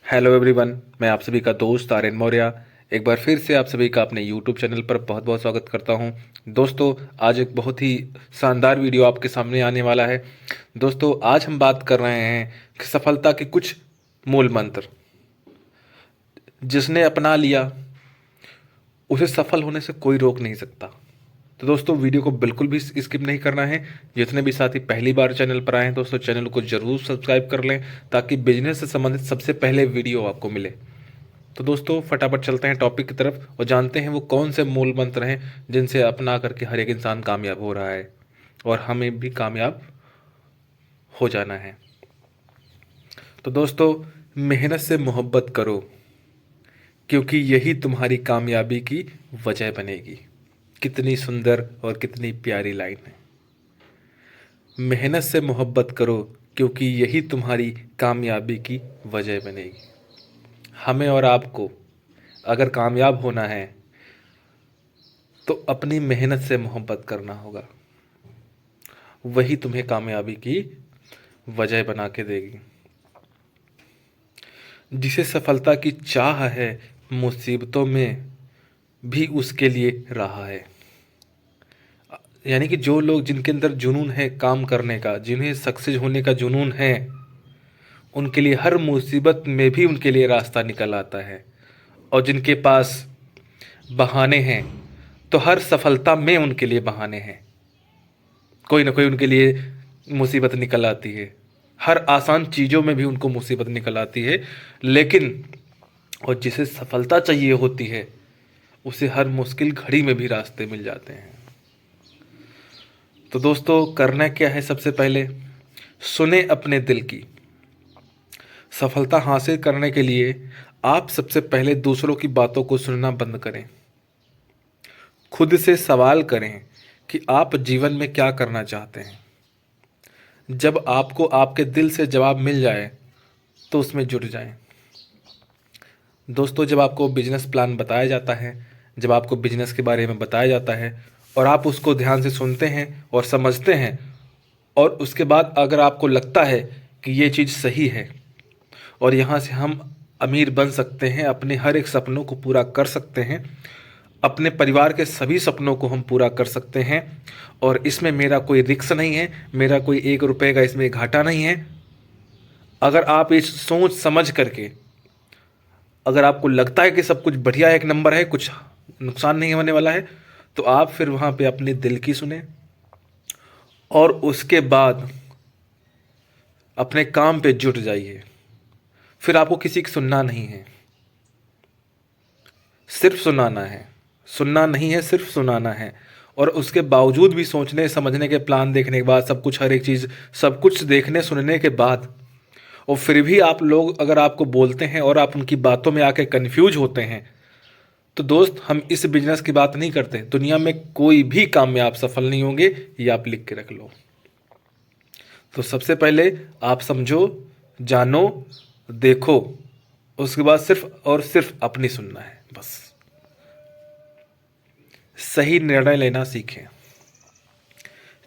Hello everyone, मैं आप सभी का दोस्त आर्यन मौर्य एक बार फिर से आप सभी का अपने यूट्यूब चैनल पर बहुत बहुत स्वागत करता हूं। दोस्तों, आज एक बहुत ही शानदार वीडियो आपके सामने आने वाला है। दोस्तों, आज हम बात कर रहे हैं कि सफलता के कुछ मूल मंत्र जिसने अपना लिया उसे सफल होने से कोई रोक नहीं सकता। तो दोस्तों, वीडियो को बिल्कुल भी स्किप नहीं करना है। जितने भी साथी पहली बार चैनल पर आए हैं दोस्तों, चैनल को जरूर सब्सक्राइब कर लें ताकि बिजनेस से संबंधित सबसे पहले वीडियो आपको मिले। तो दोस्तों, फटाफट चलते हैं टॉपिक की तरफ और जानते हैं वो कौन से मूल मंत्र हैं जिनसे अपना करके हर एक इंसान कामयाब हो रहा है और हमें भी कामयाब हो जाना है। तो दोस्तों, मेहनत से मोहब्बत करो क्योंकि यही तुम्हारी कामयाबी की वजह बनेगी। कितनी सुंदर और कितनी प्यारी लाइन है। मेहनत से मोहब्बत करो क्योंकि यही तुम्हारी कामयाबी की वजह बनेगी। हमें और आपको अगर कामयाब होना है तो अपनी मेहनत से मोहब्बत करना होगा। वही तुम्हें कामयाबी की वजह बना के देगी। जिसे सफलता की चाह है, मुसीबतों में भी उसके लिए रहा है। यानी कि जो लोग जिनके अंदर जुनून है काम करने का, जिन्हें सक्सेस होने का जुनून है, उनके लिए हर मुसीबत में भी उनके लिए रास्ता निकल आता है। और जिनके पास बहाने हैं तो हर सफलता में उनके लिए बहाने हैं। कोई ना कोई उनके लिए मुसीबत निकल आती है। हर आसान चीज़ों में भी उनको मुसीबत निकल आती है, लेकिन और जिसे सफलता चाहिए होती है उसे हर मुश्किल घड़ी में भी रास्ते मिल जाते हैं। तो दोस्तों, करना क्या है? सबसे पहले सुने अपने दिल की। सफलता हासिल करने के लिए आप सबसे पहले दूसरों की बातों को सुनना बंद करें। खुद से सवाल करें कि आप जीवन में क्या करना चाहते हैं। जब आपको आपके दिल से जवाब मिल जाए तो उसमें जुट जाएं। दोस्तों, जब आपको बिजनेस प्लान बताया जाता है, जब आपको बिजनेस के बारे में बताया जाता है और आप उसको ध्यान से सुनते हैं और समझते हैं, और उसके बाद अगर आपको लगता है कि ये चीज़ सही है और यहाँ से हम अमीर बन सकते हैं, अपने हर एक सपनों को पूरा कर सकते हैं, अपने परिवार के सभी सपनों को हम पूरा कर सकते हैं और इसमें मेरा कोई रिस्क नहीं है, मेरा कोई एक रुपए का इसमें घाटा नहीं है। अगर आप ये सोच समझ करके, अगर आपको लगता है कि सब कुछ बढ़िया है, एक नंबर है, कुछ नुकसान नहीं होने वाला है, तो आप फिर वहाँ पे अपने दिल की सुने और उसके बाद अपने काम पे जुट जाइए। फिर आपको किसी की सुनना नहीं है, सिर्फ सुनाना है। सुनना नहीं है, सिर्फ सुनाना है। और उसके बावजूद भी सोचने समझने के प्लान देखने के बाद, सब कुछ हर एक चीज़ सब कुछ देखने सुनने के बाद, और फिर भी आप लोग अगर आपको बोलते हैं और आप उनकी बातों में आके कंफ्यूज होते हैं, तो दोस्त, हम इस बिजनेस की बात नहीं करते। दुनिया में कोई भी काम में आप सफल नहीं होंगे, ये आप लिख के रख लो। तो सबसे पहले आप समझो, जानो, देखो, उसके बाद सिर्फ और सिर्फ अपनी सुनना है बस। सही निर्णय लेना सीखें।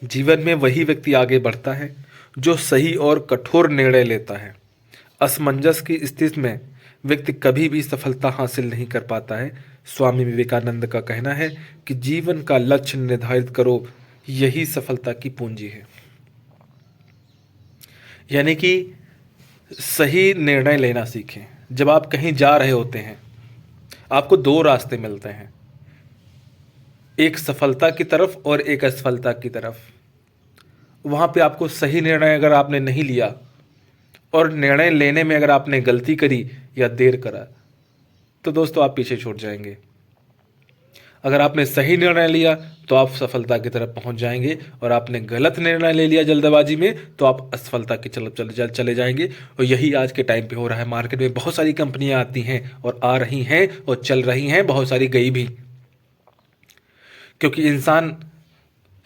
जीवन में वही व्यक्ति आगे बढ़ता है जो सही और कठोर निर्णय लेता है। असमंजस की स्थिति में व्यक्ति कभी भी सफलता हासिल नहीं कर पाता है। स्वामी विवेकानंद का कहना है कि जीवन का लक्ष्य निर्धारित करो, यही सफलता की पूंजी है। यानी कि सही निर्णय लेना सीखें। जब आप कहीं जा रहे होते हैं, आपको दो रास्ते मिलते हैं, एक सफलता की तरफ और एक असफलता की तरफ। वहाँ पे आपको सही निर्णय अगर आपने नहीं लिया और निर्णय लेने में अगर आपने गलती करी या देर करा, तो दोस्तों आप पीछे छूट जाएंगे। अगर आपने सही निर्णय लिया तो आप सफलता की तरफ पहुंच जाएंगे, और आपने गलत निर्णय ले लिया जल्दबाजी में तो आप असफलता की चले जाएंगे। और यही आज के टाइम पे हो रहा है। मार्केट में बहुत सारी कंपनियां आती हैं और आ रही हैं और चल रही हैं, बहुत सारी गई भी। क्योंकि इंसान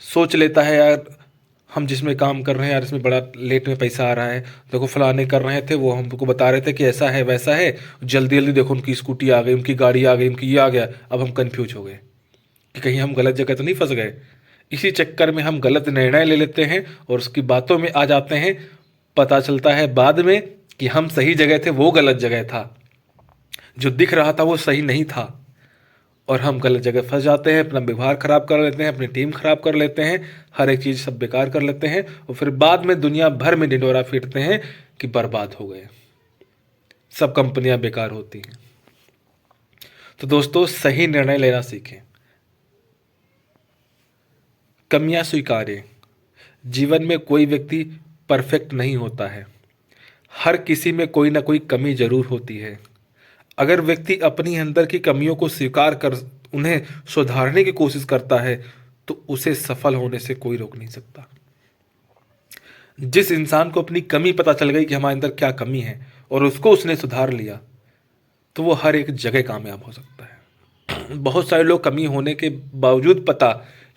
सोच लेता है, यार हम जिसमें काम कर रहे हैं यार, इसमें बड़ा लेट में पैसा आ रहा है। देखो फलाने कर रहे थे, वो हमको बता रहे थे कि ऐसा है वैसा है, जल्दी जल्दी देखो उनकी स्कूटी आ गई, उनकी गाड़ी आ गई, उनकी ये आ गया। अब हम कन्फ्यूज हो गए कि कहीं हम गलत जगह तो नहीं फंस गए। इसी चक्कर में हम गलत निर्णय ले लेते हैं और उसकी बातों में आ जाते हैं। पता चलता है बाद में कि हम सही जगह थे, वो गलत जगह था, जो दिख रहा था वो सही नहीं था, और हम गलत जगह फंस जाते हैं, अपना व्यवहार खराब कर लेते हैं, अपनी टीम खराब कर लेते हैं, हर एक चीज़ सब बेकार कर लेते हैं, और फिर बाद में दुनिया भर में ढिंढोरा पीटते हैं कि बर्बाद हो गए, सब कंपनियां बेकार होती हैं। तो दोस्तों, सही निर्णय लेना सीखें, कमियां स्वीकारें। जीवन में कोई व्यक्ति परफेक्ट नहीं होता है, हर किसी में कोई ना कोई कमी जरूर होती है। अगर व्यक्ति अपनी अंदर की कमियों को स्वीकार कर उन्हें सुधारने की कोशिश करता है तो उसे सफल होने से कोई रोक नहीं सकता। जिस इंसान को अपनी कमी पता चल गई कि हमारे अंदर क्या कमी है और उसको उसने सुधार लिया, तो वो हर एक जगह कामयाब हो सकता है। बहुत सारे लोग कमी होने के बावजूद पता,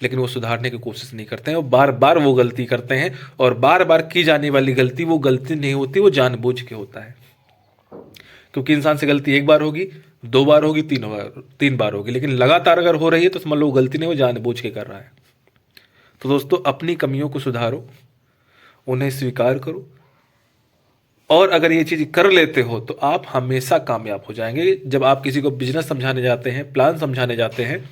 लेकिन वो सुधारने की कोशिश नहीं करते हैं, वो बार बार वो गलती करते हैं, और बार बार की जाने वाली गलती वो गलती नहीं होती, वो जानबूझ के होता है। क्योंकि इंसान से गलती एक बार होगी, 2 बार होगी, 3 बार होगी, लेकिन लगातार अगर हो रही है तो समझ लो गलती नहीं, वो जानबूझ के कर रहा है। तो दोस्तों, अपनी कमियों को सुधारो, उन्हें स्वीकार करो, और अगर ये चीज़ कर लेते हो तो आप हमेशा कामयाब हो जाएंगे। जब आप किसी को बिजनेस समझाने जाते हैं, प्लान समझाने जाते हैं,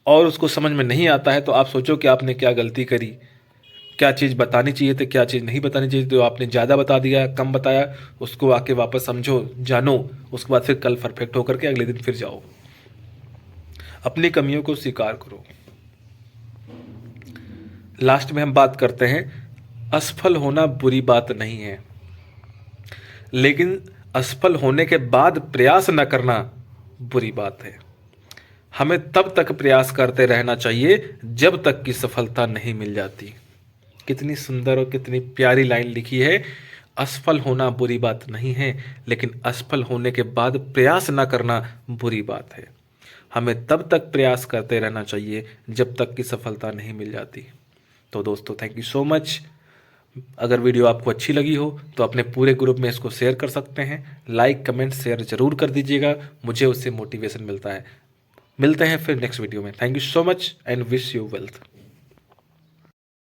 और उसको समझ में नहीं आता है, तो आप सोचो कि आपने क्या गलती करी, क्या चीज़ बतानी चाहिए थी, क्या चीज़ नहीं बतानी चाहिए, तो आपने ज़्यादा बता दिया, कम बताया, उसको आके वापस समझो, जानो, उसके बाद फिर कल परफेक्ट होकर के अगले दिन फिर जाओ। अपनी कमियों को स्वीकार करो। लास्ट में हम बात करते हैं, असफल होना बुरी बात नहीं है, लेकिन असफल होने के बाद प्रयास न करना बुरी बात है। हमें तब तक प्रयास करते रहना चाहिए जब तक कि सफलता नहीं मिल जाती। कितनी सुंदर और कितनी प्यारी लाइन लिखी है। असफल होना बुरी बात नहीं है, लेकिन असफल होने के बाद प्रयास ना करना बुरी बात है। हमें तब तक प्रयास करते रहना चाहिए जब तक कि सफलता नहीं मिल जाती। तो दोस्तों, थैंक यू सो मच। अगर वीडियो आपको अच्छी लगी हो तो अपने पूरे ग्रुप में इसको शेयर कर सकते हैं। लाइक, कमेंट, शेयर जरूर कर दीजिएगा, मुझे उससे मोटिवेशन मिलता है। मिलते हैं फिर नेक्स्ट वीडियो में। Thank you so much and wish you wealth.